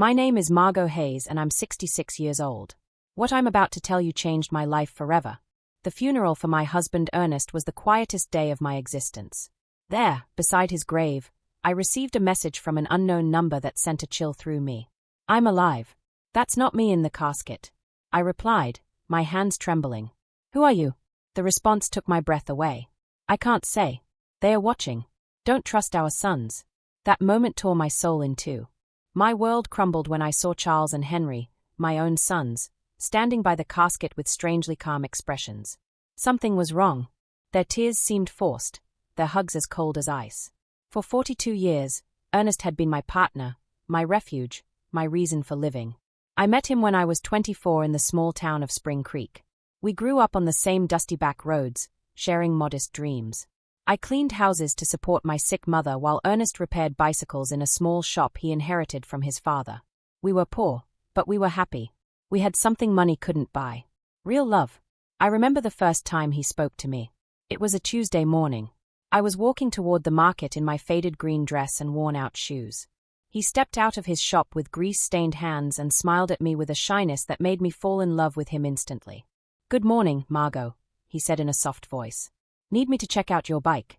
My name is Margot Hayes and I'm 66 years old. What I'm about to tell you changed my life forever. The funeral for my husband Ernest was the quietest day of my existence. There, beside his grave, I received a message from an unknown number that sent a chill through me. I'm alive. That's not me in the casket. I replied, my hands trembling. Who are you? The response took my breath away. I can't say. They are watching. Don't trust our sons. That moment tore my soul in two. My world crumbled when I saw Charles and Henry, my own sons, standing by the casket with strangely calm expressions. Something was wrong. Their tears seemed forced, their hugs as cold as ice. For 42 years, Ernest had been my partner, my refuge, my reason for living. I met him when I was 24 in the small town of Spring Creek. We grew up on the same dusty back roads, sharing modest dreams. I cleaned houses to support my sick mother while Ernest repaired bicycles in a small shop he inherited from his father. We were poor, but we were happy. We had something money couldn't buy. Real love. I remember the first time he spoke to me. It was a Tuesday morning. I was walking toward the market in my faded green dress and worn-out shoes. He stepped out of his shop with grease-stained hands and smiled at me with a shyness that made me fall in love with him instantly. Good morning, Margot, he said in a soft voice. Need me to check out your bike?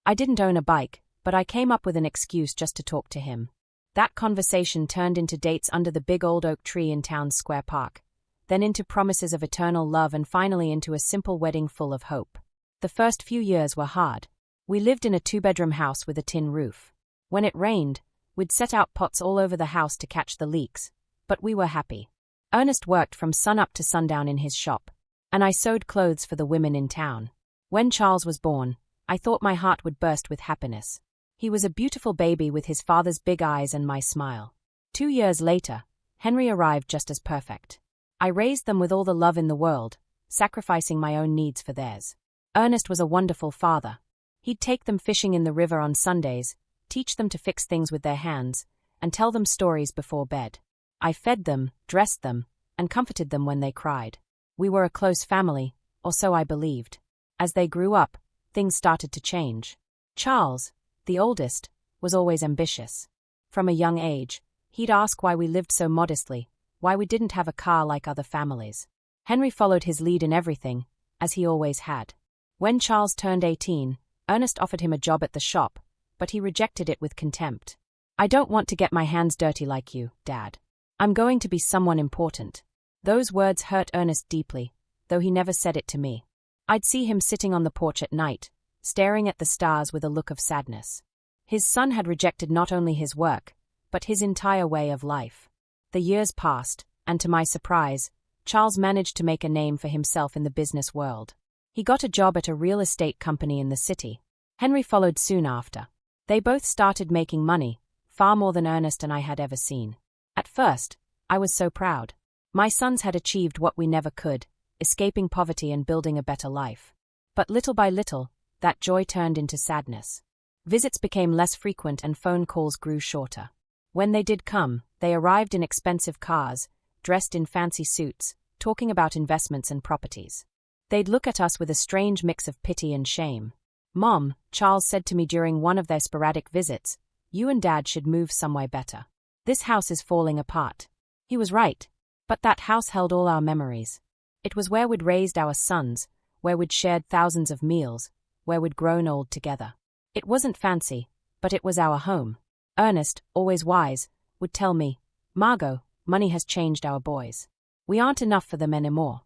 I didn't own a bike, but I came up with an excuse just to talk to him. That conversation turned into dates under the big old oak tree in town's square park, then into promises of eternal love and finally into a simple wedding full of hope. The first few years were hard. We lived in a 2-bedroom house with a tin roof. When it rained, we'd set out pots all over the house to catch the leaks, but we were happy. Ernest worked from sunup to sundown in his shop, and I sewed clothes for the women in town. When Charles was born, I thought my heart would burst with happiness. He was a beautiful baby with his father's big eyes and my smile. 2 years later, Henry arrived just as perfect. I raised them with all the love in the world, sacrificing my own needs for theirs. Ernest was a wonderful father. He'd take them fishing in the river on Sundays, teach them to fix things with their hands, and tell them stories before bed. I fed them, dressed them, and comforted them when they cried. We were a close family, or so I believed. As they grew up, things started to change. Charles, the oldest, was always ambitious. From a young age, he'd ask why we lived so modestly, why we didn't have a car like other families. Henry followed his lead in everything, as he always had. When Charles turned 18, Ernest offered him a job at the shop, but he rejected it with contempt. I don't want to get my hands dirty like you, Dad. I'm going to be someone important. Those words hurt Ernest deeply, though he never said it to me. I'd see him sitting on the porch at night, staring at the stars with a look of sadness. His son had rejected not only his work, but his entire way of life. The years passed, and to my surprise, Charles managed to make a name for himself in the business world. He got a job at a real estate company in the city. Henry followed soon after. They both started making money, far more than Ernest and I had ever seen. At first, I was so proud. My sons had achieved what we never could, escaping poverty and building a better life. But little by little, that joy turned into sadness. Visits became less frequent and phone calls grew shorter. When they did come, they arrived in expensive cars, dressed in fancy suits, talking about investments and properties. They'd look at us with a strange mix of pity and shame. Mom, Charles said to me during one of their sporadic visits, you and Dad should move somewhere better. This house is falling apart. He was right. But that house held all our memories. It was where we'd raised our sons, where we'd shared thousands of meals, where we'd grown old together. It wasn't fancy, but it was our home. Ernest, always wise, would tell me, Margot, money has changed our boys. We aren't enough for them anymore.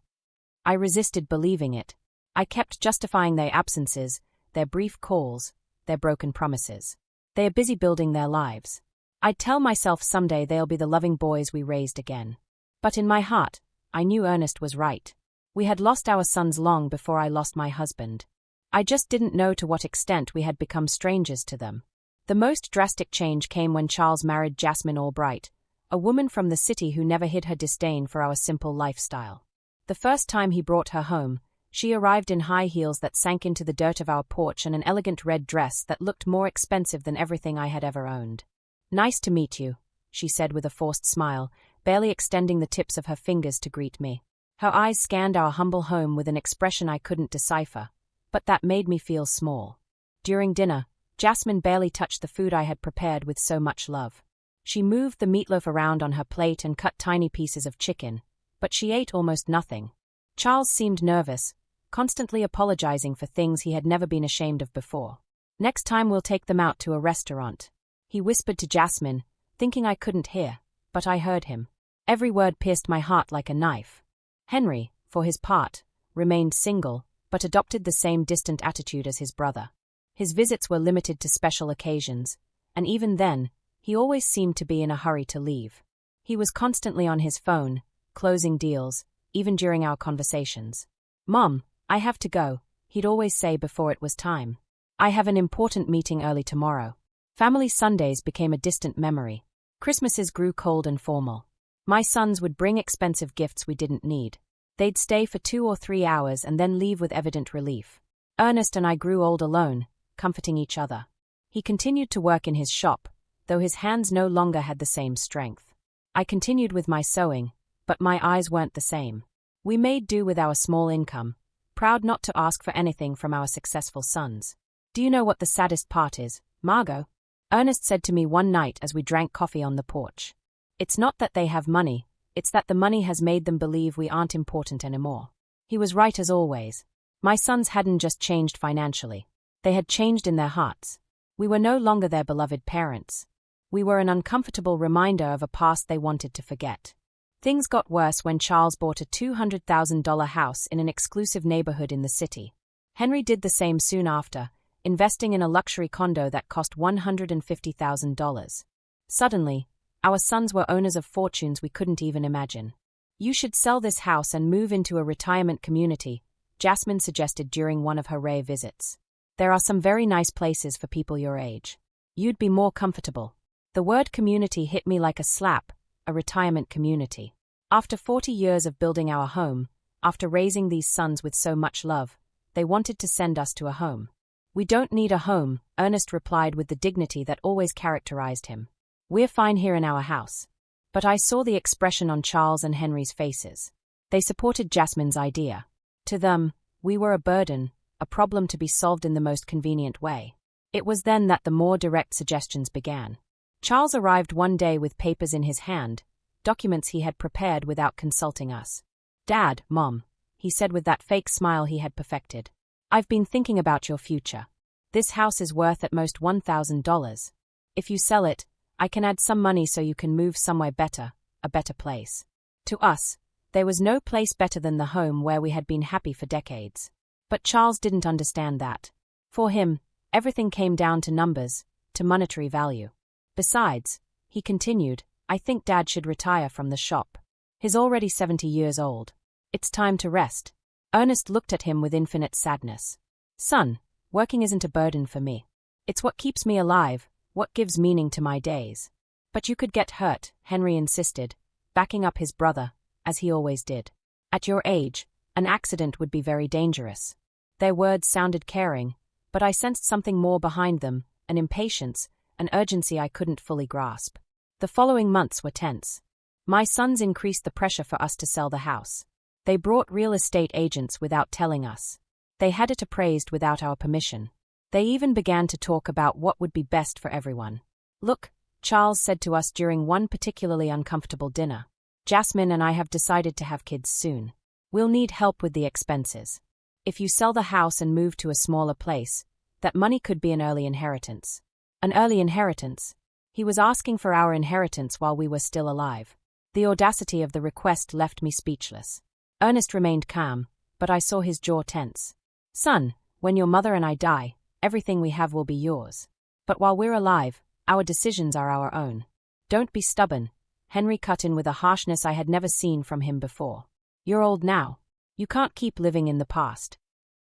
I resisted believing it. I kept justifying their absences, their brief calls, their broken promises. They are busy building their lives. I'd tell myself someday they'll be the loving boys we raised again. But in my heart, I knew Ernest was right. We had lost our sons long before I lost my husband. I just didn't know to what extent we had become strangers to them. The most drastic change came when Charles married Jasmine Albright, a woman from the city who never hid her disdain for our simple lifestyle. The first time he brought her home, she arrived in high heels that sank into the dirt of our porch and an elegant red dress that looked more expensive than everything I had ever owned. Nice to meet you, she said with a forced smile, barely extending the tips of her fingers to greet me. Her eyes scanned our humble home with an expression I couldn't decipher, but that made me feel small. During dinner, Jasmine barely touched the food I had prepared with so much love. She moved the meatloaf around on her plate and cut tiny pieces of chicken, but she ate almost nothing. Charles seemed nervous, constantly apologizing for things he had never been ashamed of before. "Next time we'll take them out to a restaurant," he whispered to Jasmine, thinking I couldn't hear, but I heard him. Every word pierced my heart like a knife. Henry, for his part, remained single, but adopted the same distant attitude as his brother. His visits were limited to special occasions, and even then, he always seemed to be in a hurry to leave. He was constantly on his phone, closing deals, even during our conversations. "Mom, I have to go," he'd always say before it was time. "I have an important meeting early tomorrow." Family Sundays became a distant memory. Christmases grew cold and formal. My sons would bring expensive gifts we didn't need. They'd stay for 2 or 3 hours and then leave with evident relief. Ernest and I grew old alone, comforting each other. He continued to work in his shop, though his hands no longer had the same strength. I continued with my sewing, but my eyes weren't the same. We made do with our small income, proud not to ask for anything from our successful sons. "Do you know what the saddest part is, Margot?" Ernest said to me one night as we drank coffee on the porch. "It's not that they have money, it's that the money has made them believe we aren't important anymore." He was right as always. My sons hadn't just changed financially. They had changed in their hearts. We were no longer their beloved parents. We were an uncomfortable reminder of a past they wanted to forget. Things got worse when Charles bought a $200,000 house in an exclusive neighborhood in the city. Henry did the same soon after, investing in a luxury condo that cost $150,000. Suddenly, our sons were owners of fortunes we couldn't even imagine. "You should sell this house and move into a retirement community," Jasmine suggested during one of her rare visits. "There are some very nice places for people your age. You'd be more comfortable." The word community hit me like a slap, a retirement community. After 40 years of building our home, after raising these sons with so much love, they wanted to send us to a home. "We don't need a home," Ernest replied with the dignity that always characterized him. "We're fine here in our house." But I saw the expression on Charles and Henry's faces. They supported Jasmine's idea. To them, we were a burden, a problem to be solved in the most convenient way. It was then that the more direct suggestions began. Charles arrived one day with papers in his hand, documents he had prepared without consulting us. "Dad, Mom," he said with that fake smile he had perfected. "I've been thinking about your future. This house is worth at most $1,000. If you sell it, I can add some money so you can move somewhere better, a better place." To us, there was no place better than the home where we had been happy for decades. But Charles didn't understand that. For him, everything came down to numbers, to monetary value. Besides, he continued, "I think Dad should retire from the shop. He's already 70 years old. It's time to rest." Ernest looked at him with infinite sadness. "Son, working isn't a burden for me. It's what keeps me alive, what gives meaning to my days." "But you could get hurt," Henry insisted, backing up his brother, as he always did. "At your age, an accident would be very dangerous." Their words sounded caring, but I sensed something more behind them, an impatience, an urgency I couldn't fully grasp. The following months were tense. My sons increased the pressure for us to sell the house. They brought real estate agents without telling us. They had it appraised without our permission. They even began to talk about what would be best for everyone. "Look," Charles said to us during one particularly uncomfortable dinner. "Jasmine and I have decided to have kids soon. We'll need help with the expenses. If you sell the house and move to a smaller place, that money could be an early inheritance." An early inheritance? He was asking for our inheritance while we were still alive. The audacity of the request left me speechless. Ernest remained calm, but I saw his jaw tense. "Son, when your mother and I die, everything we have will be yours. But while we're alive, our decisions are our own." "Don't be stubborn," Henry cut in with a harshness I had never seen from him before. "You're old now. You can't keep living in the past."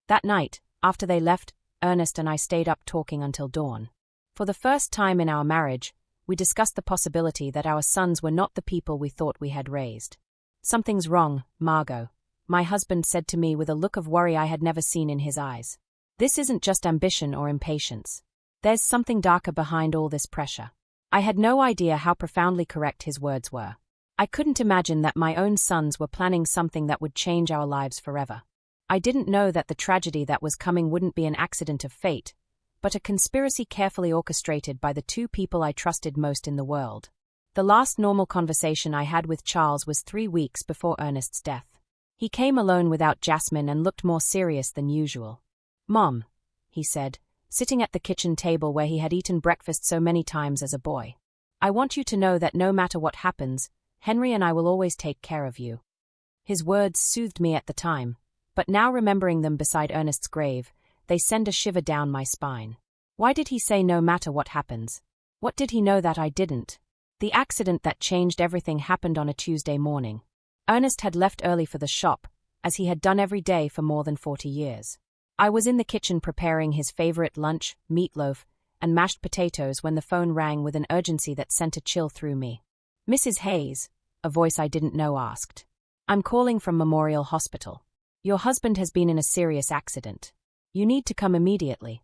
That night, after they left, Ernest and I stayed up talking until dawn. For the first time in our marriage, we discussed the possibility that our sons were not the people we thought we had raised. "Something's wrong, Margot," my husband said to me with a look of worry I had never seen in his eyes. "This isn't just ambition or impatience. There's something darker behind all this pressure." I had no idea how profoundly correct his words were. I couldn't imagine that my own sons were planning something that would change our lives forever. I didn't know that the tragedy that was coming wouldn't be an accident of fate, but a conspiracy carefully orchestrated by the two people I trusted most in the world. The last normal conversation I had with Charles was 3 weeks before Ernest's death. He came alone without Jasmine and looked more serious than usual. "Mom," he said, sitting at the kitchen table where he had eaten breakfast so many times as a boy. "I want you to know that no matter what happens, Henry and I will always take care of you." His words soothed me at the time, but now remembering them beside Ernest's grave, they send a shiver down my spine. Why did he say no matter what happens? What did he know that I didn't? The accident that changed everything happened on a Tuesday morning. Ernest had left early for the shop, as he had done every day for more than 40 years. I was in the kitchen preparing his favorite lunch, meatloaf, and mashed potatoes when the phone rang with an urgency that sent a chill through me. "Mrs. Hayes," a voice I didn't know asked. "I'm calling from Memorial Hospital. Your husband has been in a serious accident. You need to come immediately."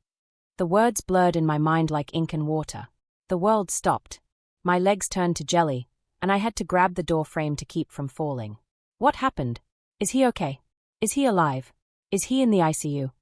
The words blurred in my mind like ink and water. The world stopped. My legs turned to jelly, and I had to grab the door frame to keep from falling. "What happened? Is he okay? Is he alive? Is he in the ICU?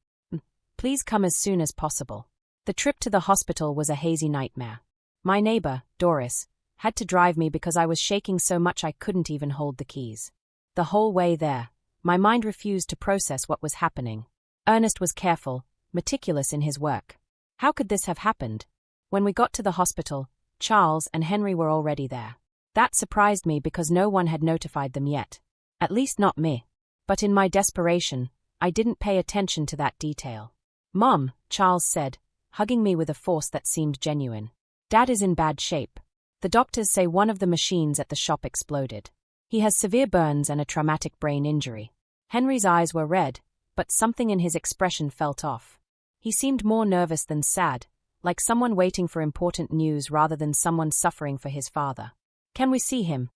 Please come as soon as possible." The trip to the hospital was a hazy nightmare. My neighbor, Doris, had to drive me because I was shaking so much I couldn't even hold the keys. The whole way there, my mind refused to process what was happening. Ernest was careful, meticulous in his work. How could this have happened? When we got to the hospital, Charles and Henry were already there. That surprised me because no one had notified them yet. At least not me. But in my desperation, I didn't pay attention to that detail. "Mom," Charles said, hugging me with a force that seemed genuine. "Dad is in bad shape. The doctors say one of the machines at the shop exploded. He has severe burns and a traumatic brain injury." Henry's eyes were red, but something in his expression felt off. He seemed more nervous than sad, like someone waiting for important news rather than someone suffering for his father. "Can we see him?"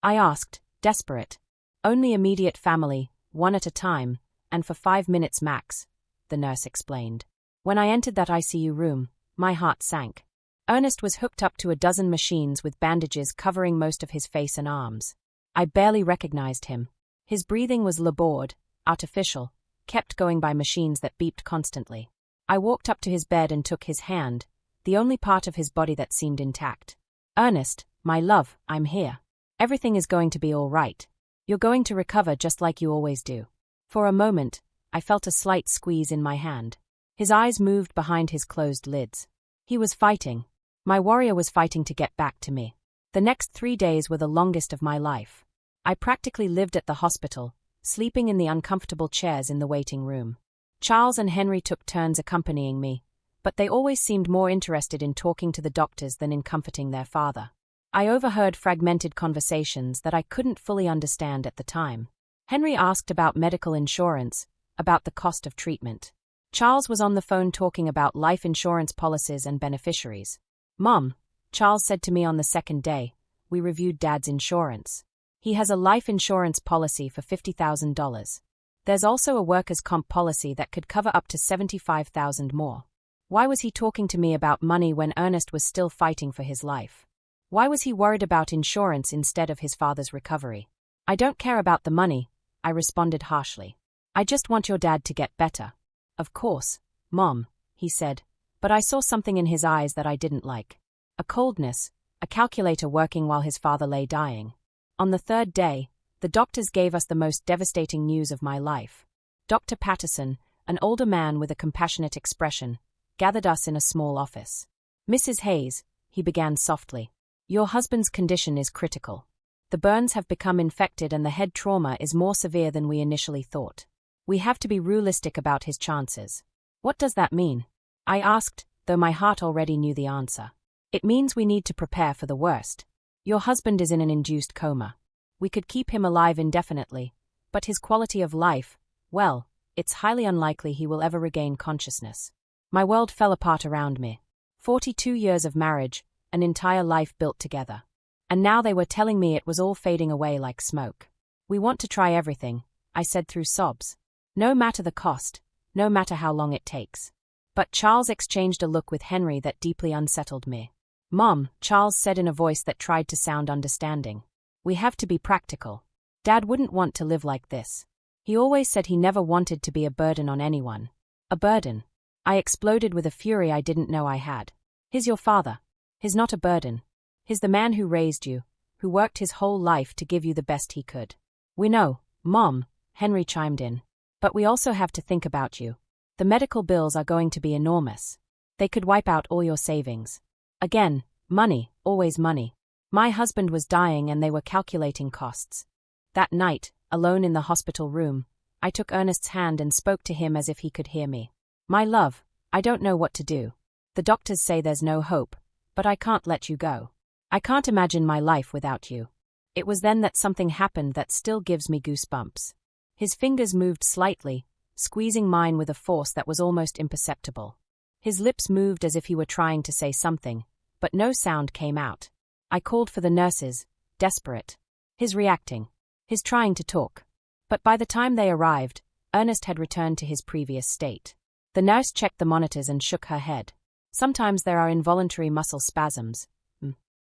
I asked, desperate. "Only immediate family, one at a time, and for 5 minutes max," the nurse explained. When I entered that ICU room, my heart sank. Ernest was hooked up to a dozen machines with bandages covering most of his face and arms. I barely recognized him. His breathing was labored, artificial, kept going by machines that beeped constantly. I walked up to his bed and took his hand, the only part of his body that seemed intact. "Ernest, my love, I'm here. Everything is going to be all right. You're going to recover just like you always do." For a moment, I felt a slight squeeze in my hand. His eyes moved behind his closed lids. He was fighting. My warrior was fighting to get back to me. The next 3 days were the longest of my life. I practically lived at the hospital, sleeping in the uncomfortable chairs in the waiting room. Charles and Henry took turns accompanying me, but they always seemed more interested in talking to the doctors than in comforting their father. I overheard fragmented conversations that I couldn't fully understand at the time. Henry asked about medical insurance, about the cost of treatment. Charles was on the phone talking about life insurance policies and beneficiaries. "Mom," Charles said to me on the second day, "we reviewed Dad's insurance. He has a life insurance policy for $50,000. There's also a workers' comp policy that could cover up to $75,000 more." Why was he talking to me about money when Ernest was still fighting for his life? Why was he worried about insurance instead of his father's recovery? "I don't care about the money," I responded harshly. "I just want your dad to get better." "Of course, Mom," he said, but I saw something in his eyes that I didn't like. A coldness, a calculator working while his father lay dying. On the third day, the doctors gave us the most devastating news of my life. Dr. Patterson, an older man with a compassionate expression, gathered us in a small office. "Mrs. Hayes," he began softly, "your husband's condition is critical. The burns have become infected and the head trauma is more severe than we initially thought. We have to be realistic about his chances." "What does that mean?" I asked, though my heart already knew the answer. "It means we need to prepare for the worst. Your husband is in an induced coma. We could keep him alive indefinitely, but his quality of life, well, it's highly unlikely he will ever regain consciousness." My world fell apart around me. 42 years of marriage, an entire life built together. And now they were telling me it was all fading away like smoke. "We want to try everything," I said through sobs. "No matter the cost, no matter how long it takes." But Charles exchanged a look with Henry that deeply unsettled me. "Mom," Charles said in a voice that tried to sound understanding, "we have to be practical. Dad wouldn't want to live like this. He always said he never wanted to be a burden on anyone." "A burden?" I exploded with a fury I didn't know I had. "He's your father. He's not a burden. He's the man who raised you, who worked his whole life to give you the best he could. We know, Mom, Henry chimed in. But we also have to think about you. The medical bills are going to be enormous. They could wipe out all your savings. Again, money, always money. My husband was dying and they were calculating costs. That night, alone in the hospital room, I took Ernest's hand and spoke to him as if he could hear me. My love, I don't know what to do. The doctors say there's no hope, but I can't let you go. I can't imagine my life without you. It was then that something happened that still gives me goosebumps. His fingers moved slightly, squeezing mine with a force that was almost imperceptible. His lips moved as if he were trying to say something, but no sound came out. I called for the nurses, desperate. His reacting. His trying to talk. But by the time they arrived, Ernest had returned to his previous state. The nurse checked the monitors and shook her head. Sometimes there are involuntary muscle spasms.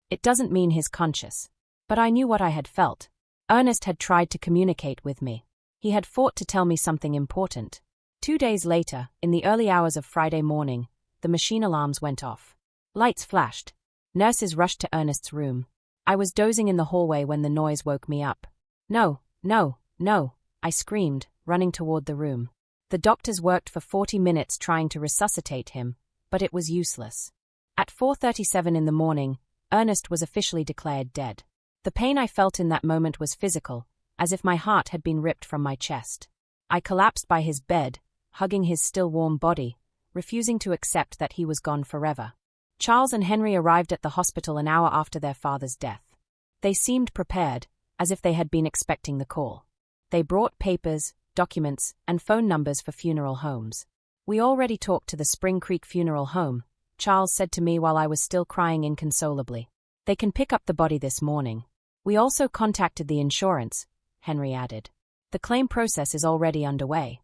It doesn't mean he's conscious. But I knew what I had felt. Ernest had tried to communicate with me. He had fought to tell me something important. 2 days later, in the early hours of Friday morning, the machine alarms went off. Lights flashed. Nurses rushed to Ernest's room. I was dozing in the hallway when the noise woke me up. No, no, no, I screamed, running toward the room. The doctors worked for 40 minutes trying to resuscitate him, but it was useless. At 4:37 in the morning, Ernest was officially declared dead. The pain I felt in that moment was physical, as if my heart had been ripped from my chest. I collapsed by his bed, hugging his still warm body, refusing to accept that he was gone forever. Charles and Henry arrived at the hospital an hour after their father's death. They seemed prepared, as if they had been expecting the call. They brought papers, documents, and phone numbers for funeral homes. We already talked to the Spring Creek Funeral Home, Charles said to me while I was still crying inconsolably. They can pick up the body this morning. We also contacted the insurance, Henry added. The claim process is already underway.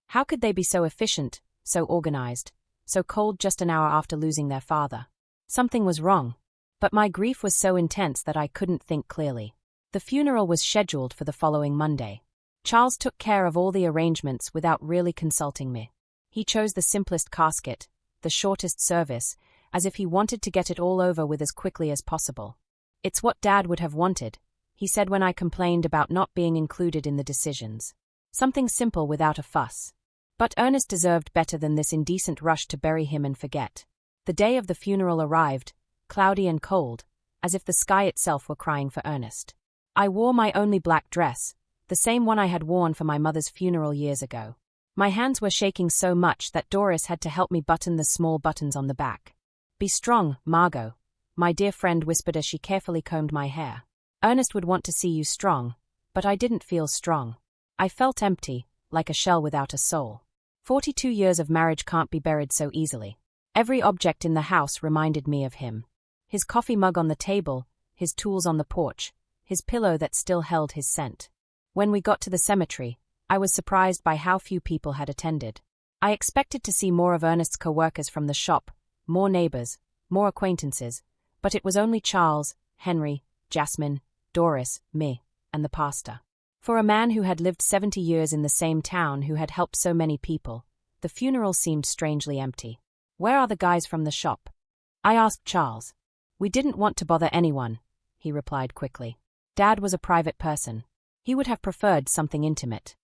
How could they be so efficient, so organized, so cold just an hour after losing their father? Something was wrong. But my grief was so intense that I couldn't think clearly. The funeral was scheduled for the following Monday. Charles took care of all the arrangements without really consulting me. He chose the simplest casket, the shortest service, as if he wanted to get it all over with as quickly as possible. It's what Dad would have wanted, he said when I complained about not being included in the decisions. Something simple without a fuss. But Ernest deserved better than this indecent rush to bury him and forget. The day of the funeral arrived, cloudy and cold, as if the sky itself were crying for Ernest. I wore my only black dress, the same one I had worn for my mother's funeral years ago. My hands were shaking so much that Doris had to help me button the small buttons on the back. "Be strong, Margot," my dear friend whispered as she carefully combed my hair. "Ernest would want to see you strong, but I didn't feel strong. I felt empty, like a shell without a soul. 42 years of marriage can't be buried so easily. Every object in the house reminded me of him. His coffee mug on the table, his tools on the porch, his pillow that still held his scent. When we got to the cemetery, I was surprised by how few people had attended. I expected to see more of Ernest's co-workers from the shop, more neighbors, more acquaintances, but it was only Charles, Henry, Jasmine, Doris, me, and the pastor. For a man who had lived 70 years in the same town who had helped so many people, the funeral seemed strangely empty. "Where are the guys from the shop?" I asked Charles. "We didn't want to bother anyone," he replied quickly. Dad was a private person. He would have preferred something intimate.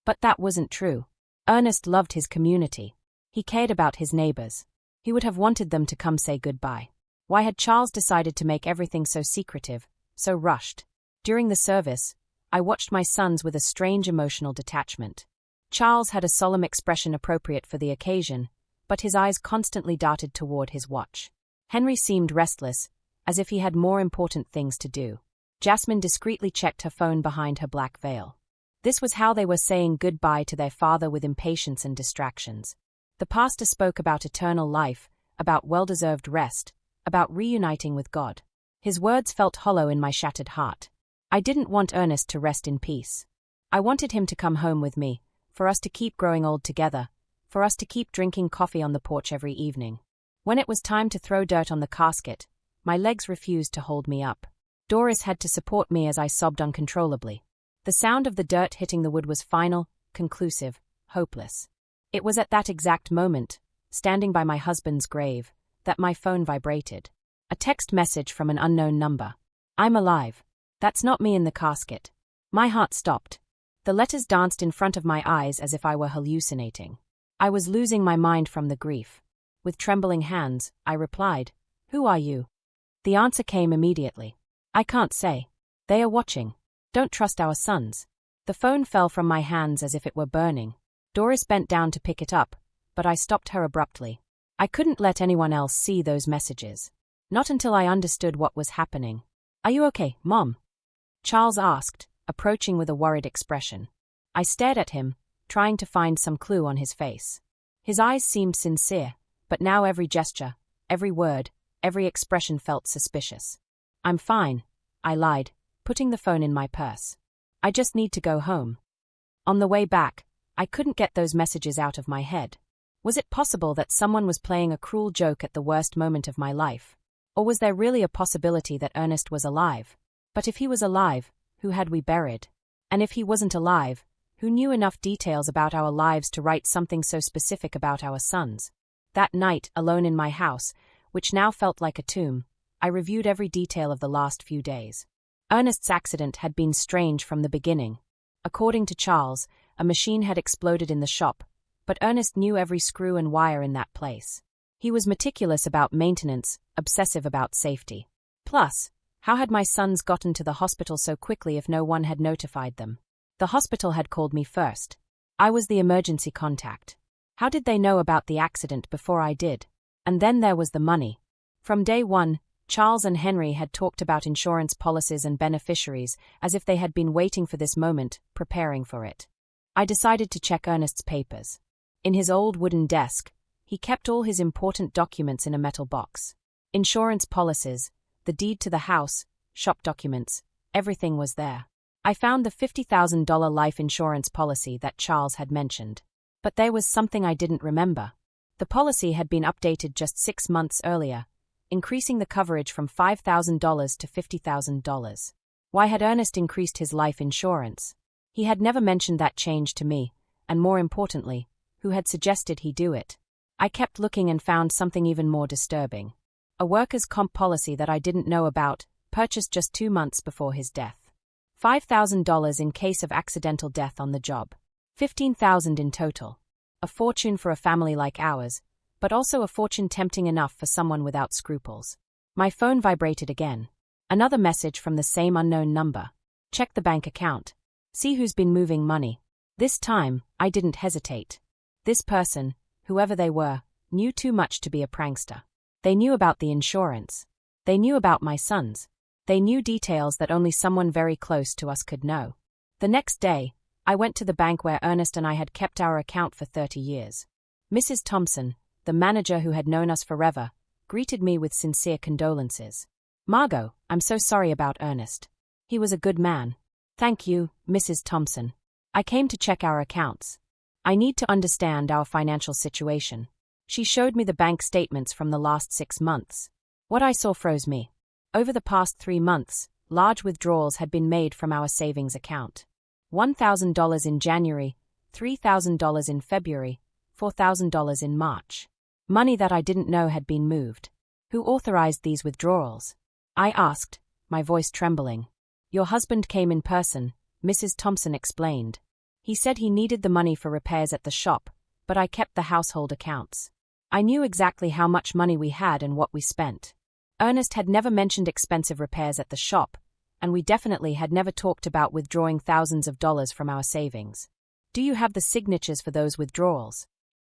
But that wasn't true. Ernest loved his community. He cared about his neighbors. He would have wanted them to come say goodbye. Why had Charles decided to make everything so secretive, so rushed? During the service, I watched my sons with a strange emotional detachment. Charles had a solemn expression appropriate for the occasion, but his eyes constantly darted toward his watch. Henry seemed restless, as if he had more important things to do. Jasmine discreetly checked her phone behind her black veil. This was how they were saying goodbye to their father, with impatience and distractions. The pastor spoke about eternal life, about well-deserved rest, about reuniting with God. His words felt hollow in my shattered heart. I didn't want Ernest to rest in peace. I wanted him to come home with me, for us to keep growing old together, for us to keep drinking coffee on the porch every evening. When it was time to throw dirt on the casket, my legs refused to hold me up. Doris had to support me as I sobbed uncontrollably. The sound of the dirt hitting the wood was final, conclusive, hopeless. It was at that exact moment, standing by my husband's grave, that my phone vibrated. A text message from an unknown number. I'm alive. That's not me in the casket. My heart stopped. The letters danced in front of my eyes as if I were hallucinating. I was losing my mind from the grief. With trembling hands, I replied, "Who are you?" The answer came immediately. "I can't say. They are watching. Don't trust our sons." The phone fell from my hands as if it were burning. Doris bent down to pick it up, but I stopped her abruptly. I couldn't let anyone else see those messages. Not until I understood what was happening. "Are you okay, Mom?" Charles asked, approaching with a worried expression. I stared at him, trying to find some clue on his face. His eyes seemed sincere, but now every gesture, every word, every expression felt suspicious. "I'm fine," I lied, putting the phone in my purse. "I just need to go home." On the way back, I couldn't get those messages out of my head. Was it possible that someone was playing a cruel joke at the worst moment of my life? Or was there really a possibility that Ernest was alive? But if he was alive, who had we buried? And if he wasn't alive, who knew enough details about our lives to write something so specific about our sons? That night, alone in my house, which now felt like a tomb, I reviewed every detail of the last few days. Ernest's accident had been strange from the beginning. According to Charles, a machine had exploded in the shop, but Ernest knew every screw and wire in that place. He was meticulous about maintenance, obsessive about safety. Plus, how had my sons gotten to the hospital so quickly if no one had notified them? The hospital had called me first. I was the emergency contact. How did they know about the accident before I did? And then there was the money. From day one, Charles and Henry had talked about insurance policies and beneficiaries as if they had been waiting for this moment, preparing for it. I decided to check Ernest's papers. In his old wooden desk, he kept all his important documents in a metal box. Insurance policies, the deed to the house, shop documents, everything was there. I found the $50,000 life insurance policy that Charles had mentioned. But there was something I didn't remember. The policy had been updated just 6 months earlier, increasing the coverage from $5,000 to $50,000. Why had Ernest increased his life insurance? He had never mentioned that change to me, and more importantly, who had suggested he do it? I kept looking and found something even more disturbing. A workers' comp policy that I didn't know about, purchased just 2 months before his death. $5,000 in case of accidental death on the job. $15,000 in total. A fortune for a family like ours, but also a fortune tempting enough for someone without scruples. My phone vibrated again. Another message from the same unknown number. Check the bank account. See who's been moving money. This time, I didn't hesitate. This person, whoever they were, knew too much to be a prankster. They knew about the insurance. They knew about my sons. They knew details that only someone very close to us could know. The next day, I went to the bank where Ernest and I had kept our account for 30 years. Mrs. Thompson, the manager who had known us forever, greeted me with sincere condolences. "Margot, I'm so sorry about Ernest. He was a good man." "Thank you, Mrs. Thompson. I came to check our accounts. I need to understand our financial situation." She showed me the bank statements from the last 6 months. What I saw froze me. Over the past 3 months, large withdrawals had been made from our savings account. $1,000 in January, $3,000 in February, $4,000 in March. Money that I didn't know had been moved. Who authorized these withdrawals? I asked, my voice trembling. "Your husband came in person," Mrs. Thompson explained. "He said he needed the money for repairs at the shop, but I kept the household accounts. I knew exactly how much money we had and what we spent. Ernest had never mentioned expensive repairs at the shop, and we definitely had never talked about withdrawing thousands of dollars from our savings. Do you have the signatures for those withdrawals?"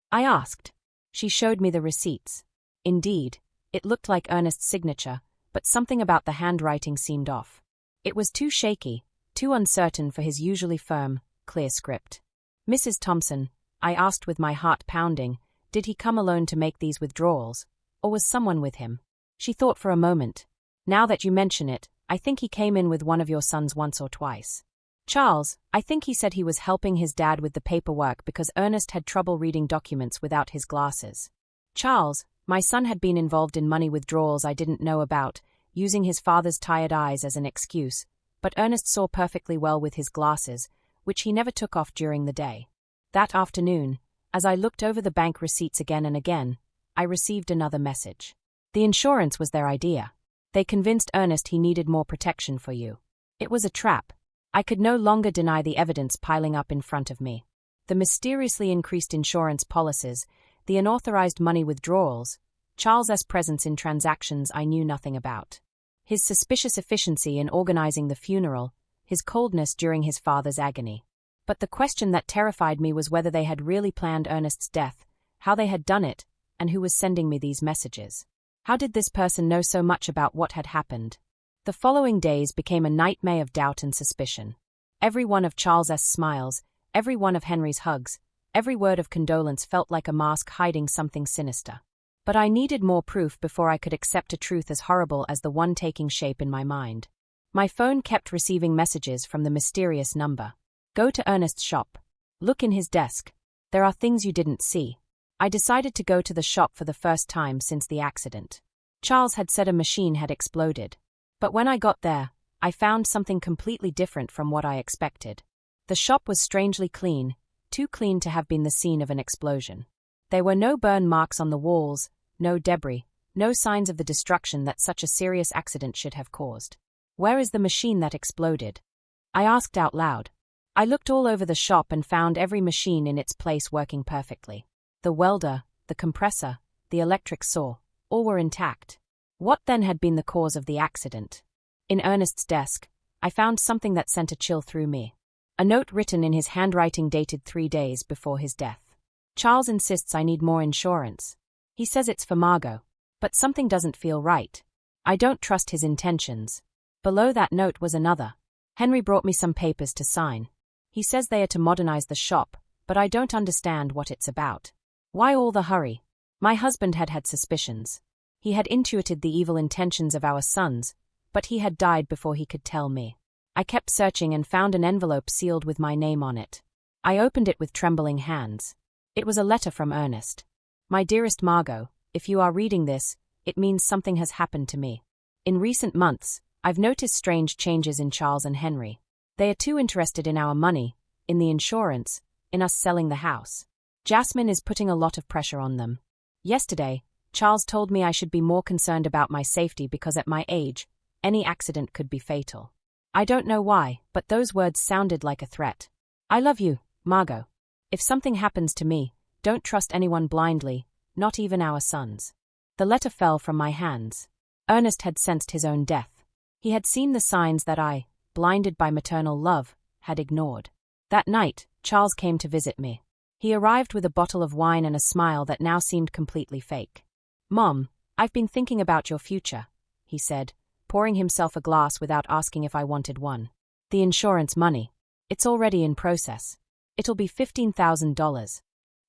I asked. She showed me the receipts. Indeed, it looked like Ernest's signature, but something about the handwriting seemed off. It was too shaky, too uncertain for his usually firm, clear script. "Mrs. Thompson," I asked with my heart pounding, "did he come alone to make these withdrawals, or was someone with him?" She thought for a moment. "Now that you mention it, I think he came in with one of your sons once or twice. Charles, I think he said he was helping his dad with the paperwork because Ernest had trouble reading documents without his glasses. Charles, my son had been involved in money withdrawals I didn't know about, using his father's tired eyes as an excuse, but Ernest saw perfectly well with his glasses, which he never took off during the day. That afternoon, as I looked over the bank receipts again and again, I received another message. The insurance was their idea. They convinced Ernest he needed more protection for you. It was a trap. I could no longer deny the evidence piling up in front of me. The mysteriously increased insurance policies, the unauthorized money withdrawals, Charles's presence in transactions I knew nothing about. His suspicious efficiency in organizing the funeral, his coldness during his father's agony. But the question that terrified me was whether they had really planned Ernest's death, how they had done it, and who was sending me these messages. How did this person know so much about what had happened? The following days became a nightmare of doubt and suspicion. Every one of Charles's smiles, every one of Henry's hugs, every word of condolence felt like a mask hiding something sinister. But I needed more proof before I could accept a truth as horrible as the one taking shape in my mind. My phone kept receiving messages from the mysterious number. Go to Ernest's shop. Look in his desk. There are things you didn't see. I decided to go to the shop for the first time since the accident. Charles had said a machine had exploded. But when I got there, I found something completely different from what I expected. The shop was strangely clean, too clean to have been the scene of an explosion. There were no burn marks on the walls, no debris, no signs of the destruction that such a serious accident should have caused. Where is the machine that exploded? I asked out loud. I looked all over the shop and found every machine in its place working perfectly. The welder, the compressor, the electric saw, all were intact. What then had been the cause of the accident? In Ernest's desk, I found something that sent a chill through me. A note written in his handwriting dated 3 days before his death. Charles insists I need more insurance. He says it's for Margot. But something doesn't feel right. I don't trust his intentions. Below that note was another. Henry brought me some papers to sign. He says they are to modernize the shop, but I don't understand what it's about. Why all the hurry? My husband had had suspicions. He had intuited the evil intentions of our sons, but he had died before he could tell me. I kept searching and found an envelope sealed with my name on it. I opened it with trembling hands. It was a letter from Ernest. My dearest Margot, if you are reading this, it means something has happened to me. In recent months, I've noticed strange changes in Charles and Henry. They are too interested in our money, in the insurance, in us selling the house. Jasmine is putting a lot of pressure on them. Yesterday, Charles told me I should be more concerned about my safety because at my age, any accident could be fatal. I don't know why, but those words sounded like a threat. I love you, Margot. If something happens to me, don't trust anyone blindly, not even our sons. The letter fell from my hands. Ernest had sensed his own death. He had seen the signs that I, blinded by maternal love, had ignored. That night, Charles came to visit me. He arrived with a bottle of wine and a smile that now seemed completely fake. Mom, I've been thinking about your future, he said, pouring himself a glass without asking if I wanted one. The insurance money. It's already in process. It'll be $15,000.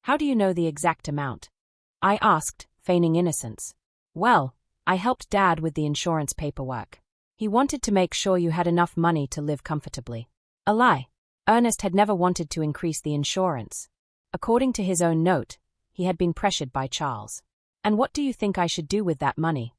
How do you know the exact amount? I asked, feigning innocence. Well, I helped Dad with the insurance paperwork. He wanted to make sure you had enough money to live comfortably. A lie. Ernest had never wanted to increase the insurance. According to his own note, he had been pressured by Charles. And what do you think I should do with that money?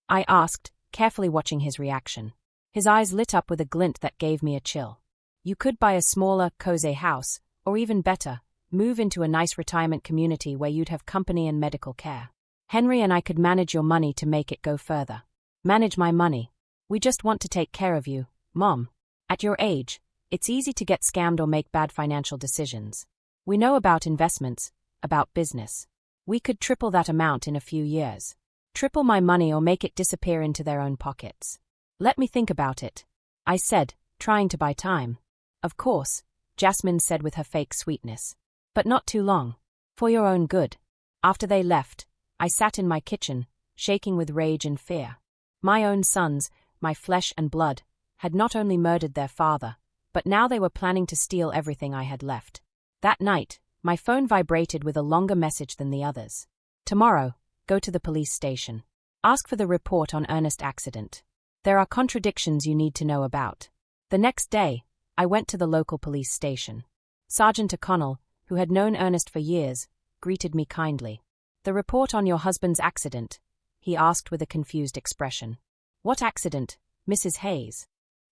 I asked, carefully watching his reaction. His eyes lit up with a glint that gave me a chill. You could buy a smaller, cozy house, or even better, move into a nice retirement community where you'd have company and medical care. Henry and I could manage your money to make it go further. Manage my money. We just want to take care of you, Mom. At your age, it's easy to get scammed or make bad financial decisions. We know about investments, about business. We could triple that amount in a few years. Triple my money or make it disappear into their own pockets. Let me think about it, I said, trying to buy time. Of course, Jasmine said with her fake sweetness. But not too long. For your own good. After they left, I sat in my kitchen, shaking with rage and fear. My own sons, my flesh and blood, had not only murdered their father, but now they were planning to steal everything I had left. That night, my phone vibrated with a longer message than the others. Tomorrow, go to the police station. Ask for the report on Ernest's accident. There are contradictions you need to know about. The next day, I went to the local police station. Sergeant O'Connell, who had known Ernest for years, greeted me kindly. The report on your husband's accident, he asked with a confused expression. What accident, Mrs. Hayes?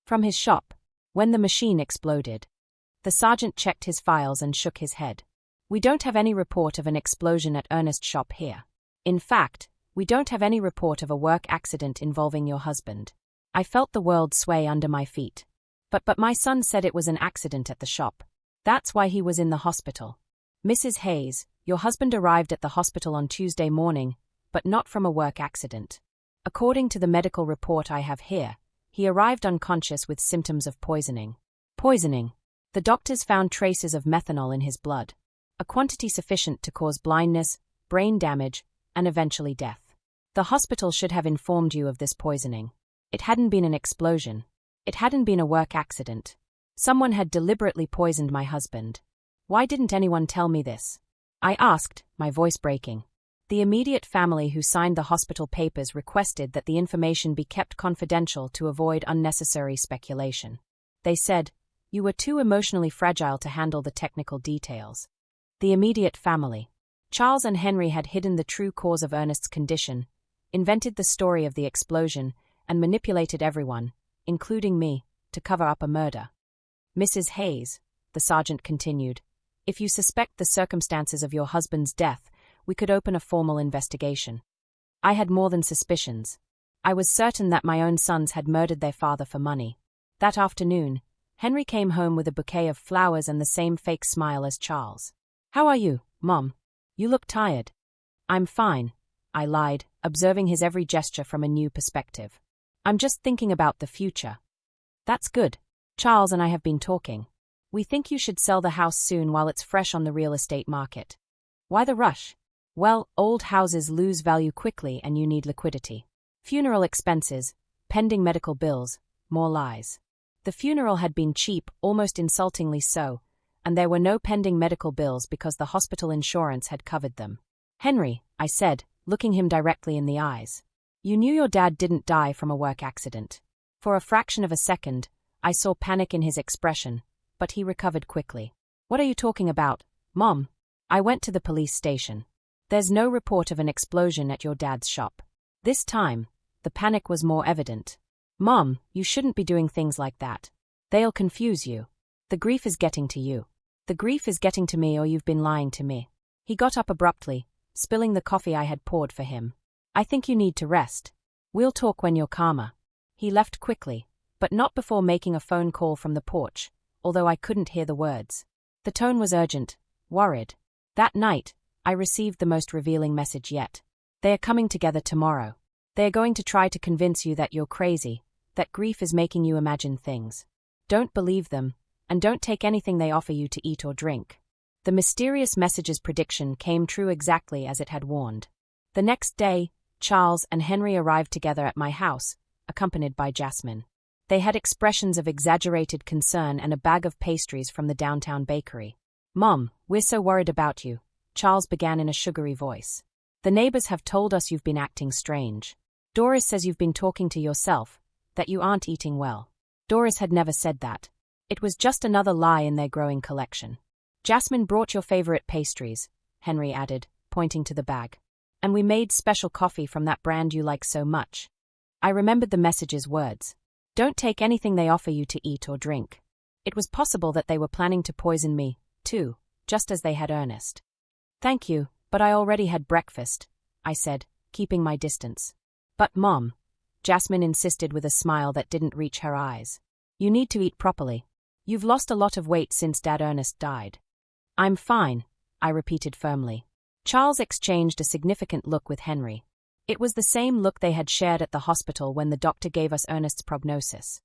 From his shop, when the machine exploded. The sergeant checked his files and shook his head. We don't have any report of an explosion at Ernest's shop here. In fact, We don't have any report of a work accident involving your husband. I felt the world sway under my feet. But my son said it was an accident at the shop. That's why he was in the hospital. Mrs. Hayes, your husband arrived at the hospital on Tuesday morning, but not from a work accident. According to the medical report I have here, he arrived unconscious with symptoms of poisoning. Poisoning. The doctors found traces of methanol in his blood, a quantity sufficient to cause blindness, brain damage, and eventually death. The hospital should have informed you of this poisoning. It hadn't been an explosion. It hadn't been a work accident. Someone had deliberately poisoned my husband. Why didn't anyone tell me this? I asked, my voice breaking. The immediate family who signed the hospital papers requested that the information be kept confidential to avoid unnecessary speculation. They said, "You were too emotionally fragile to handle the technical details." The immediate family. Charles and Henry had hidden the true cause of Ernest's condition, invented the story of the explosion, and manipulated everyone, including me, to cover up a murder. Mrs. Hayes, the sergeant continued, if you suspect the circumstances of your husband's death, we could open a formal investigation. I had more than suspicions. I was certain that my own sons had murdered their father for money. That afternoon, Henry came home with a bouquet of flowers and the same fake smile as Charles. "How are you, Mom? You look tired." "I'm fine," I lied, observing his every gesture from a new perspective. "I'm just thinking about the future." "That's good. Charles and I have been talking. We think you should sell the house soon while it's fresh on the real estate market." "Why the rush?" "Well, old houses lose value quickly and you need liquidity. Funeral expenses, pending medical bills, more lies." The funeral had been cheap, almost insultingly so, and there were no pending medical bills because the hospital insurance had covered them. "Henry," I said, looking him directly in the eyes, "you knew your dad didn't die from a work accident." For a fraction of a second, I saw panic in his expression, but he recovered quickly. "What are you talking about, Mom?" "I went to the police station. There's no report of an explosion at your dad's shop." This time, the panic was more evident. "Mom, you shouldn't be doing things like that. They'll confuse you. The grief is getting to you. The grief is getting to me, or you've been lying to me." He got up abruptly, spilling the coffee I had poured for him. "I think you need to rest. We'll talk when you're calmer." He left quickly, but not before making a phone call from the porch, although I couldn't hear the words. The tone was urgent, worried. That night, I received the most revealing message yet. "They are coming together tomorrow. They are going to try to convince you that you're crazy, that grief is making you imagine things. Don't believe them, and don't take anything they offer you to eat or drink." The mysterious message's prediction came true exactly as it had warned. The next day, Charles and Henry arrived together at my house, accompanied by Jasmine. They had expressions of exaggerated concern and a bag of pastries from the downtown bakery. "Mom, we're so worried about you," Charles began in a sugary voice. "The neighbors have told us you've been acting strange. Doris says you've been talking to yourself, that you aren't eating well." Doris had never said that. It was just another lie in their growing collection. "Jasmine brought your favorite pastries," Henry added, pointing to the bag. "And we made special coffee from that brand you like so much." I remembered the message's words. "Don't take anything they offer you to eat or drink." It was possible that they were planning to poison me, too, just as they had Ernest. "Thank you, but I already had breakfast," I said, keeping my distance. "But Mom," Jasmine insisted with a smile that didn't reach her eyes, "you need to eat properly. You've lost a lot of weight since Dad Ernest died." "I'm fine," I repeated firmly. Charles exchanged a significant look with Henry. It was the same look they had shared at the hospital when the doctor gave us Ernest's prognosis.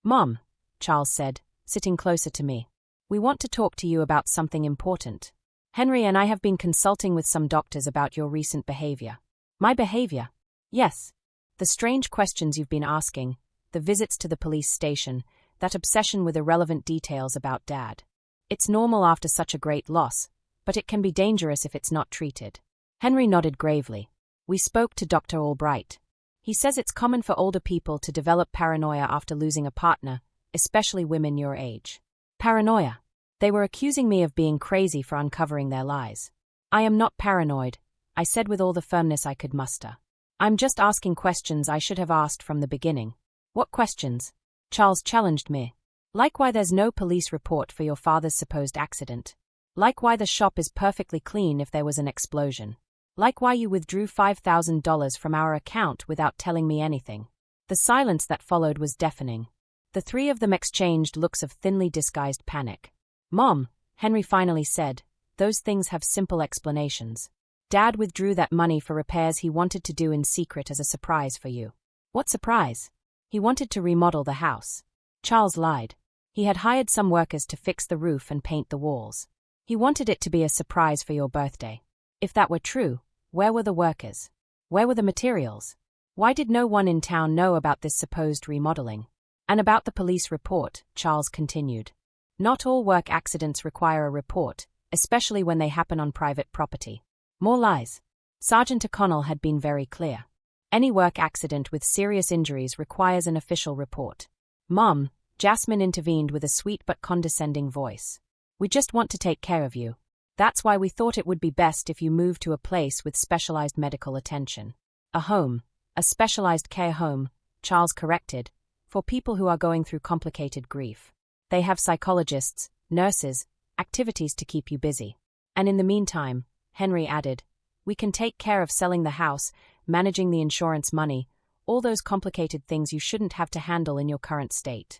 "Mom," Charles said, sitting closer to me, "we want to talk to you about something important. Henry and I have been consulting with some doctors about your recent behavior." "My behavior?" "Yes. The strange questions you've been asking, the visits to the police station, that obsession with irrelevant details about Dad. It's normal after such a great loss, but it can be dangerous if it's not treated." Henry nodded gravely. "We spoke to Dr. Albright. He says it's common for older people to develop paranoia after losing a partner, especially women your age." "Paranoia?" They were accusing me of being crazy for uncovering their lies. "I am not paranoid," I said with all the firmness I could muster. "I'm just asking questions I should have asked from the beginning." "What questions?" Charles challenged me. "Like why there's no police report for your father's supposed accident. Like why the shop is perfectly clean if there was an explosion. Like why you withdrew $5,000 from our account without telling me anything. The silence that followed was deafening. The three of them exchanged looks of thinly disguised panic. Mom, Henry finally said, those things have simple explanations. Dad withdrew that money for repairs he wanted to do in secret as a surprise for you. What surprise? He wanted to remodel the house. Charles lied. He had hired some workers to fix the roof and paint the walls. He wanted it to be a surprise for your birthday. If that were true, where were the workers? Where were the materials? Why did no one in town know about this supposed remodeling? And about the police report, Charles continued. Not all work accidents require a report, especially when they happen on private property. More lies. Sergeant O'Connell had been very clear. Any work accident with serious injuries requires an official report. Mom, Jasmine intervened with a sweet but condescending voice. We just want to take care of you. That's why we thought it would be best if you moved to a place with specialized medical attention. A home, a specialized care home, Charles corrected, for people who are going through complicated grief. They have psychologists, nurses, activities to keep you busy. And in the meantime, Henry added, we can take care of selling the house, managing the insurance money, all those complicated things you shouldn't have to handle in your current state.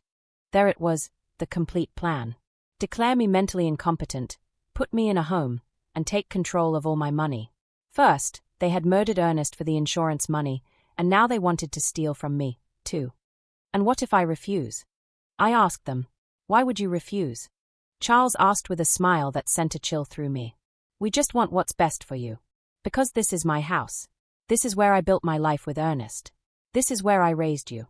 There it was, the complete plan. Declare me mentally incompetent, put me in a home, and take control of all my money. First, they had murdered Ernest for the insurance money, and now they wanted to steal from me, too. And what if I refuse? I asked them. Why would you refuse? Charles asked with a smile that sent a chill through me. We just want what's best for you. Because this is my house. This is where I built my life with Ernest. This is where I raised you.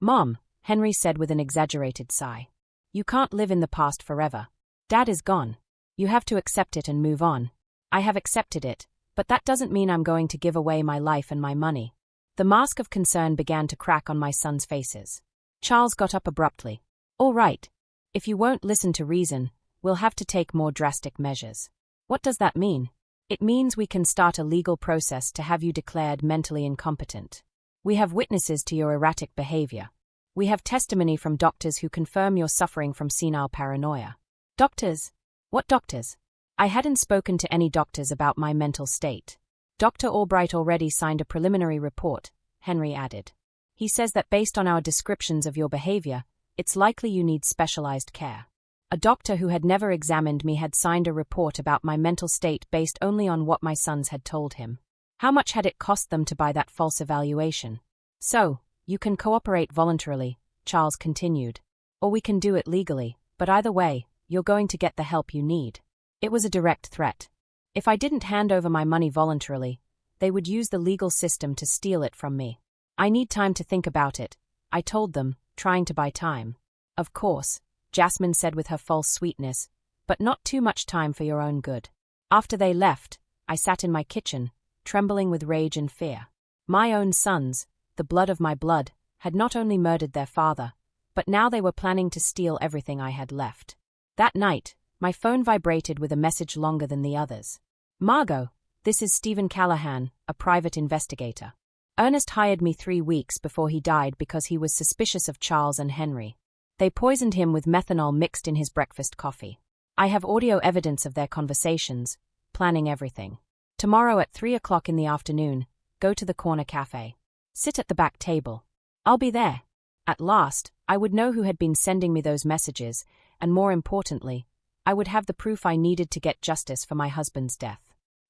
Mom, Henry said with an exaggerated sigh. You can't live in the past forever. Dad is gone. You have to accept it and move on. I have accepted it, but that doesn't mean I'm going to give away my life and my money. The mask of concern began to crack on my sons' faces. Charles got up abruptly. All right. If you won't listen to reason, we'll have to take more drastic measures. What does that mean? It means we can start a legal process to have you declared mentally incompetent. We have witnesses to your erratic behavior. We have testimony from doctors who confirm you're suffering from senile paranoia. Doctors? What doctors? I hadn't spoken to any doctors about my mental state. Dr. Albright already signed a preliminary report, Henry added. He says that based on our descriptions of your behavior, it's likely you need specialized care. A doctor who had never examined me had signed a report about my mental state based only on what my sons had told him. How much had it cost them to buy that false evaluation? So, you can cooperate voluntarily, Charles continued. Or we can do it legally, but either way, you're going to get the help you need. It was a direct threat. If I didn't hand over my money voluntarily, they would use the legal system to steal it from me. I need time to think about it, I told them, trying to buy time. Of course, Jasmine said with her false sweetness, but not too much time for your own good. After they left, I sat in my kitchen, trembling with rage and fear. My own sons, the blood of my blood, had not only murdered their father, but now they were planning to steal everything I had left. That night, my phone vibrated with a message longer than the others. Margot, this is Stephen Callahan, a private investigator. Ernest hired me 3 weeks before he died because he was suspicious of Charles and Henry. They poisoned him with methanol mixed in his breakfast coffee. I have audio evidence of their conversations, planning everything. Tomorrow at 3 o'clock in the afternoon, go to the corner cafe. Sit at the back table. I'll be there. At last, I would know who had been sending me those messages, and more importantly, I would have the proof I needed to get justice for my husband's death.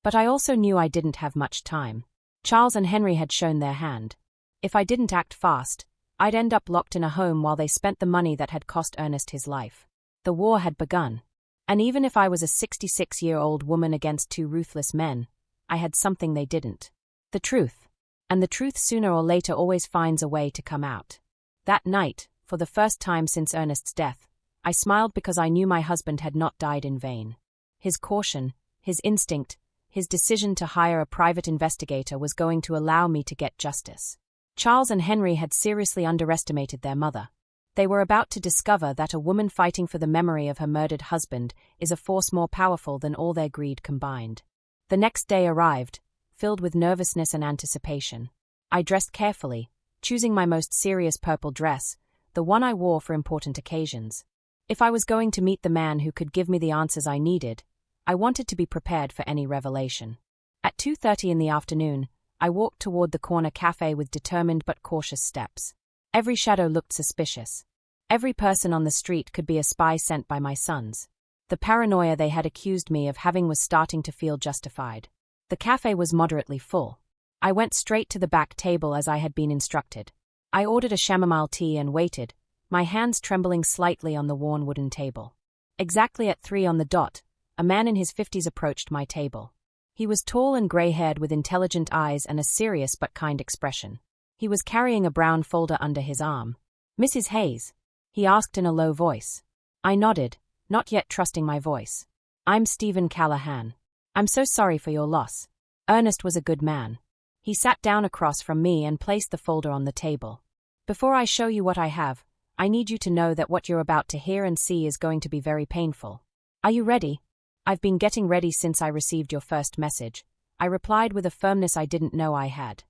But I also knew I didn't have much time. Charles and Henry had shown their hand. If I didn't act fast, I'd end up locked in a home while they spent the money that had cost Ernest his life. The war had begun. And even if I was a 66-year-old woman against 2 ruthless men, I had something they didn't. The truth. And the truth sooner or later always finds a way to come out. That night, for the first time since Ernest's death, I smiled because I knew my husband had not died in vain. His caution, his instinct, his decision to hire a private investigator was going to allow me to get justice. Charles and Henry had seriously underestimated their mother. They were about to discover that a woman fighting for the memory of her murdered husband is a force more powerful than all their greed combined. The next day arrived, filled with nervousness and anticipation. I dressed carefully, choosing my most serious purple dress, the one I wore for important occasions. If I was going to meet the man who could give me the answers I needed, I wanted to be prepared for any revelation. At 2:30 in the afternoon, I walked toward the corner cafe with determined but cautious steps. Every shadow looked suspicious. Every person on the street could be a spy sent by my sons. The paranoia they had accused me of having was starting to feel justified. The cafe was moderately full. I went straight to the back table as I had been instructed. I ordered a chamomile tea and waited, my hands trembling slightly on the worn wooden table. Exactly at 3 on the dot, a man in his 50s approached my table. He was tall and gray-haired with intelligent eyes and a serious but kind expression. He was carrying a brown folder under his arm. "Mrs. Hayes?" he asked in a low voice. I nodded, not yet trusting my voice. "I'm Stephen Callahan. I'm so sorry for your loss." Ernest was a good man. He sat down across from me and placed the folder on the table. "Before I show you what I have, I need you to know that what you're about to hear and see is going to be very painful. Are you ready?" "I've been getting ready since I received your first message," I replied with a firmness I didn't know I had.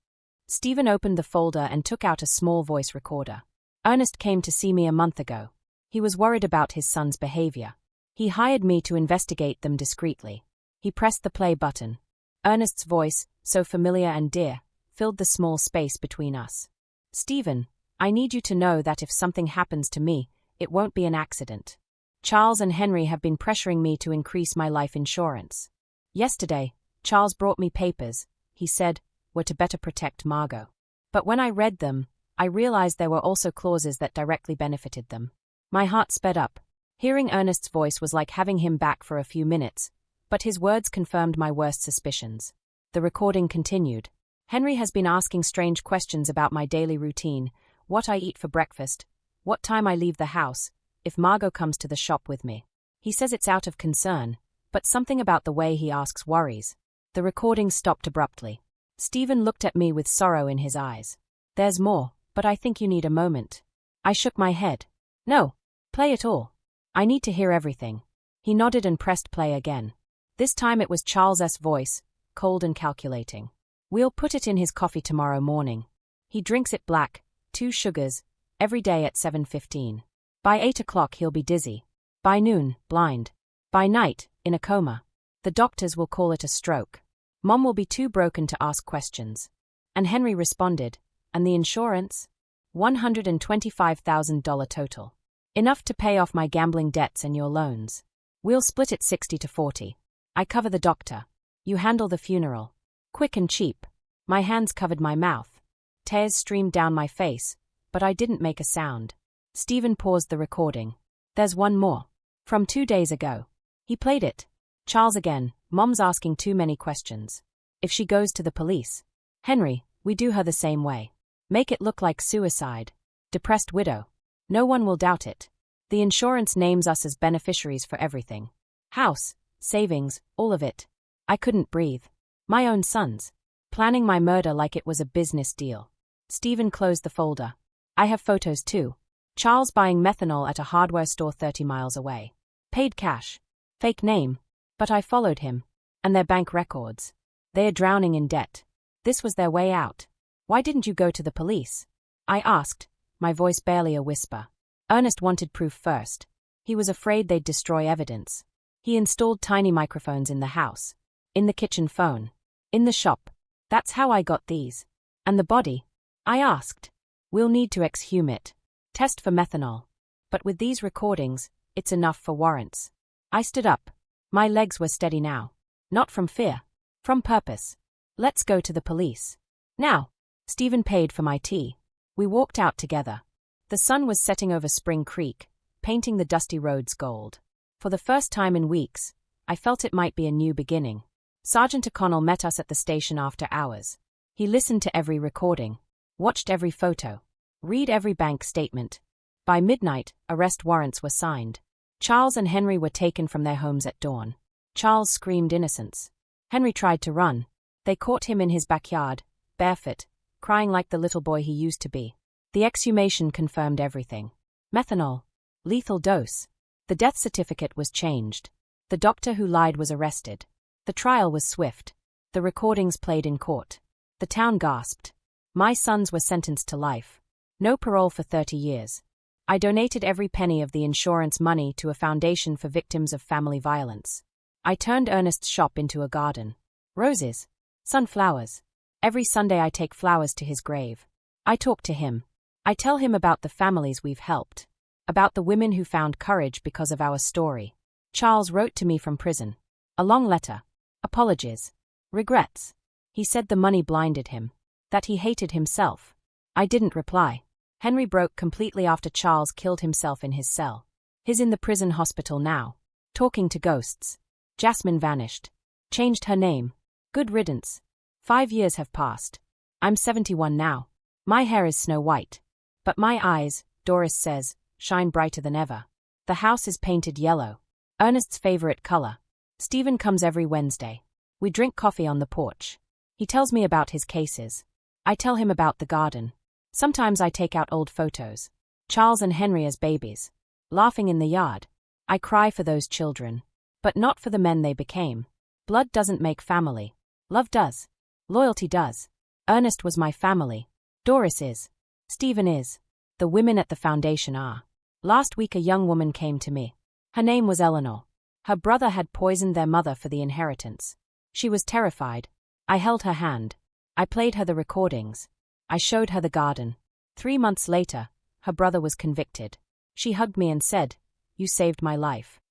Stephen opened the folder and took out a small voice recorder. "Ernest came to see me a month ago. He was worried about his son's behavior. He hired me to investigate them discreetly." He pressed the play button. Ernest's voice, so familiar and dear, filled the small space between us. "Stephen, I need you to know that if something happens to me, it won't be an accident. Charles and Henry have been pressuring me to increase my life insurance. Yesterday, Charles brought me papers, he said, were to better protect Margot. But when I read them, I realized there were also clauses that directly benefited them." My heart sped up. Hearing Ernest's voice was like having him back for a few minutes, but his words confirmed my worst suspicions. The recording continued. "Henry has been asking strange questions about my daily routine, what I eat for breakfast, what time I leave the house, if Margot comes to the shop with me. He says it's out of concern, but something about the way he asks worries." The recording stopped abruptly. Stephen looked at me with sorrow in his eyes. "There's more, but I think you need a moment." I shook my head. "No, play it all. I need to hear everything." He nodded and pressed play again. This time it was Charles's voice, cold and calculating. "We'll put it in his coffee tomorrow morning. He drinks it black, 2 sugars, every day at 7:15. By 8 o'clock he'll be dizzy. By noon, blind. By night, in a coma. The doctors will call it a stroke. Mom will be too broken to ask questions." And Henry responded, "And the insurance?" $125,000 total. Enough to pay off my gambling debts and your loans. We'll split it 60-40. I cover the doctor. You handle the funeral. Quick and cheap. My hands covered my mouth. Tears streamed down my face, but I didn't make a sound. Stephen paused the recording. "There's one more. From 2 days ago." He played it. "Charles again, Mom's asking too many questions. If she goes to the police. Henry, we do her the same way. Make it look like suicide. Depressed widow. No one will doubt it. The insurance names us as beneficiaries for everything. House, savings, all of it. I couldn't breathe. My own sons. Planning my murder like it was a business deal." Stephen closed the folder. "I have photos too. Charles buying methanol at a hardware store 30 miles away. Paid cash. Fake name. But I followed him. And their bank records. They are drowning in debt. This was their way out. Why didn't you go to the police?" I asked, my voice barely a whisper. Ernest wanted proof first. He was afraid they'd destroy evidence. He installed tiny microphones in the house. In the kitchen phone. In the shop. "That's how I got these." "And the body?" I asked. "We'll need to exhume it. Test for methanol. But with these recordings, it's enough for warrants." I stood up. My legs were steady now. Not from fear. From purpose. "Let's go to the police. Now." Stephen paid for my tea. We walked out together. The sun was setting over Spring Creek, painting the dusty roads gold. For the first time in weeks, I felt it might be a new beginning. Sergeant O'Connell met us at the station after hours. He listened to every recording, watched every photo, read every bank statement. By midnight, arrest warrants were signed. Charles and Henry were taken from their homes at dawn. Charles screamed innocence. Henry tried to run. They caught him in his backyard, barefoot, crying like the little boy he used to be. The exhumation confirmed everything. Methanol. Lethal dose. The death certificate was changed. The doctor who lied was arrested. The trial was swift. The recordings played in court. The town gasped. My sons were sentenced to life. No parole for 30 years. I donated every penny of the insurance money to a foundation for victims of family violence. I turned Ernest's shop into a garden. Roses. Sunflowers. Every Sunday I take flowers to his grave. I talk to him. I tell him about the families we've helped. About the women who found courage because of our story. Charles wrote to me from prison. A long letter. Apologies. Regrets. He said the money blinded him. That he hated himself. I didn't reply. Henry broke completely after Charles killed himself in his cell. He's in the prison hospital now. Talking to ghosts. Jasmine vanished. Changed her name. Good riddance. 5 years have passed. I'm 71 now. My hair is snow white. But my eyes, Doris says, shine brighter than ever. The house is painted yellow. Ernest's favorite color. Stephen comes every Wednesday. We drink coffee on the porch. He tells me about his cases. I tell him about the garden. Sometimes I take out old photos. Charles and Henry as babies. Laughing in the yard. I cry for those children. But not for the men they became. Blood doesn't make family. Love does. Loyalty does. Ernest was my family. Doris is. Stephen is. The women at the foundation are. Last week a young woman came to me. Her name was Eleanor. Her brother had poisoned their mother for the inheritance. She was terrified. I held her hand. I played her the recordings. I showed her the garden. 3 months later, her brother was convicted. She hugged me and said, "You saved my life."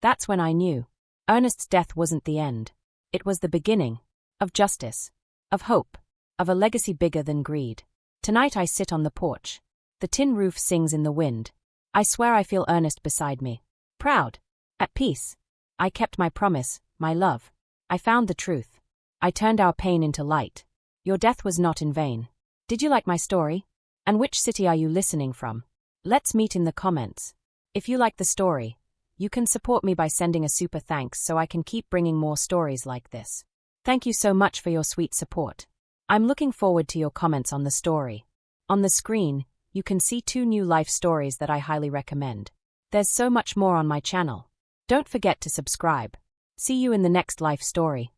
That's when I knew. Ernest's death wasn't the end. It was the beginning. Of justice. Of hope. Of a legacy bigger than greed. Tonight I sit on the porch. The tin roof sings in the wind. I swear I feel Ernest beside me. Proud. At peace. I kept my promise, my love. I found the truth. I turned our pain into light. Your death was not in vain. Did you like my story? And which city are you listening from? Let's meet in the comments. If you like the story, you can support me by sending a super thanks so I can keep bringing more stories like this. Thank you so much for your sweet support. I'm looking forward to your comments on the story. On the screen, you can see 2 new life stories that I highly recommend. There's so much more on my channel. Don't forget to subscribe. See you in the next life story.